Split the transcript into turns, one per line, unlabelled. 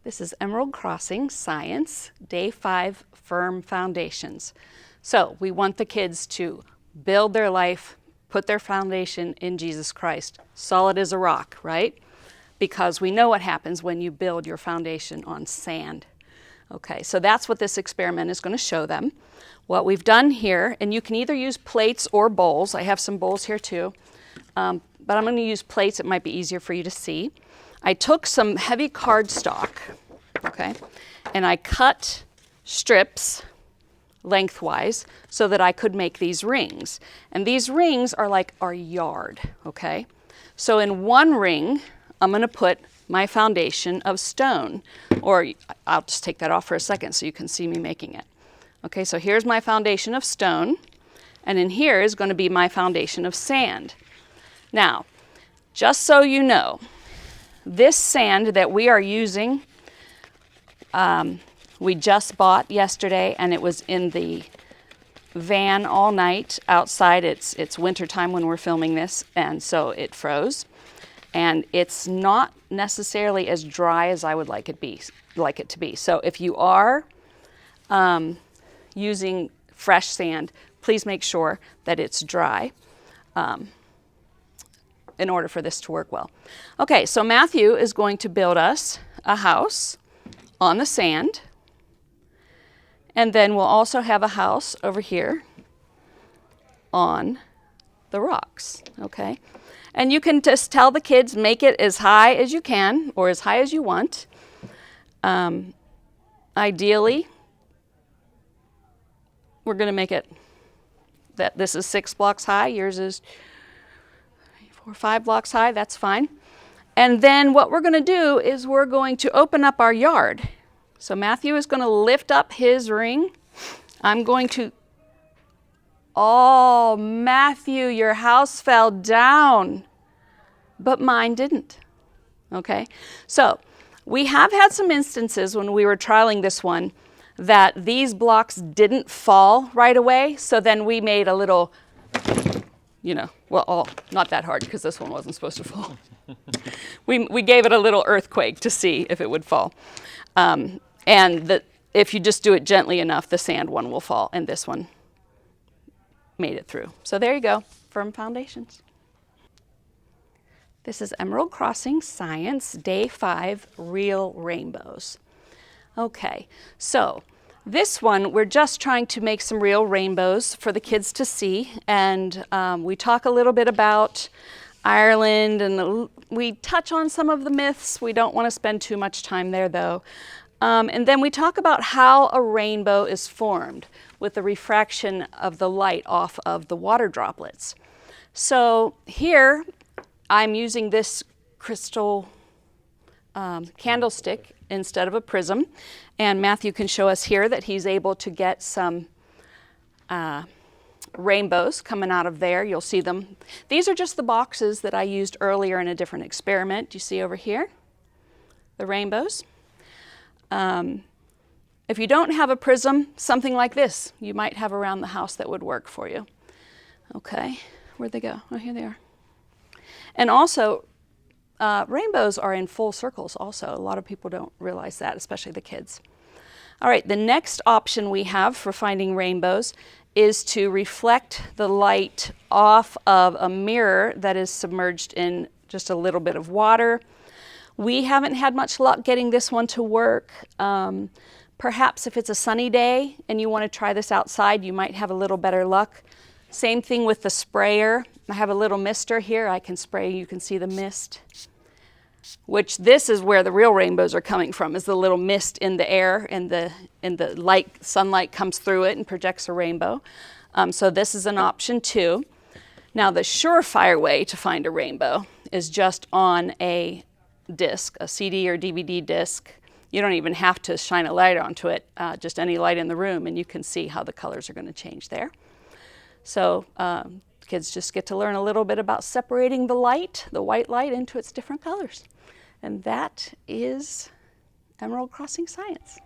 This is Emerald Crossing Science, Day 5, Firm Foundations. So we want the kids to build their life, put their foundation in Jesus Christ, solid as a rock, right? Because we know what happens when you build your foundation on sand. Okay, so that's what this experiment is going to show them. What we've done here, and you can either use plates or bowls. I have some bowls here too, but I'm going to use plates. It might be easier for you to see. I took some heavy cardstock, okay, and I cut strips lengthwise so that I could make these rings. And these rings are like our yard, okay? So in one ring, I'm going to put my foundation of stone, or I'll just take that off for a second so you can see me making it. Okay, so here's my foundation of stone, and in here is going to be my foundation of sand. Now, just so you know, this sand that we are using, we just bought yesterday, and it was in the van all night outside. It's winter time when we're filming this, and so it froze. And it's not necessarily as dry as I would like it to be. So if you are using fresh sand, please make sure that it's dry in order for this to work well. Okay, so Matthew is going to build us a house on the sand. And then we'll also have a house over here on the rocks, okay? And you can just tell the kids, make it as high as you can or as high as you want. Ideally, we're going to make it that this is 6 blocks high. Yours is 4 or 5 blocks high. That's fine. And then what we're going to do is we're going to open up our yard. So Matthew is going to lift up his ring. I'm going to... Oh, Matthew, your house fell down, but mine didn't. Okay, so we have had some instances when we were trialing this one that these blocks didn't fall right away. So then we made a little, not that hard because this one wasn't supposed to fall. We gave it a little earthquake to see if it would fall. If you just do it gently enough, the sand one will fall, and this one made it through. So there you go, firm foundations. This is Emerald Crossing Science, Day 5, Real Rainbows. Okay, so this one, we're just trying to make some real rainbows for the kids to see, and we talk a little bit about Ireland, and we touch on some of the myths. We don't want to spend too much time there, though. And then we talk about how a rainbow is formed with the refraction of the light off of the water droplets. So here I'm using this crystal candlestick instead of a prism, and Matthew can show us here that he's able to get some rainbows coming out of there. You'll see them. These are just the boxes that I used earlier in a different experiment. You see over here the rainbows. If you don't have a prism, something like this you might have around the house that would work for you. Okay, where'd they go? Oh, here they are. And also, rainbows are in full circles also. A lot of people don't realize that, especially the kids. All right, the next option we have for finding rainbows is to reflect the light off of a mirror that is submerged in just a little bit of water. We haven't had much luck getting this one to work. Perhaps if it's a sunny day and you want to try this outside, you might have a little better luck. Same thing with the sprayer. I have a little mister here. I can spray. You can see the mist, which this is where the real rainbows are coming from, is the little mist in the air, and the light, sunlight comes through it and projects a rainbow. So this is an option too. Now the surefire way to find a rainbow is just on a disc, a CD or DVD disc. You don't even have to shine a light onto it, just any light in the room, and you can see how the colors are going to change there. So kids just get to learn a little bit about separating the light, the white light, into its different colors. And that is Emerald Crossing Science.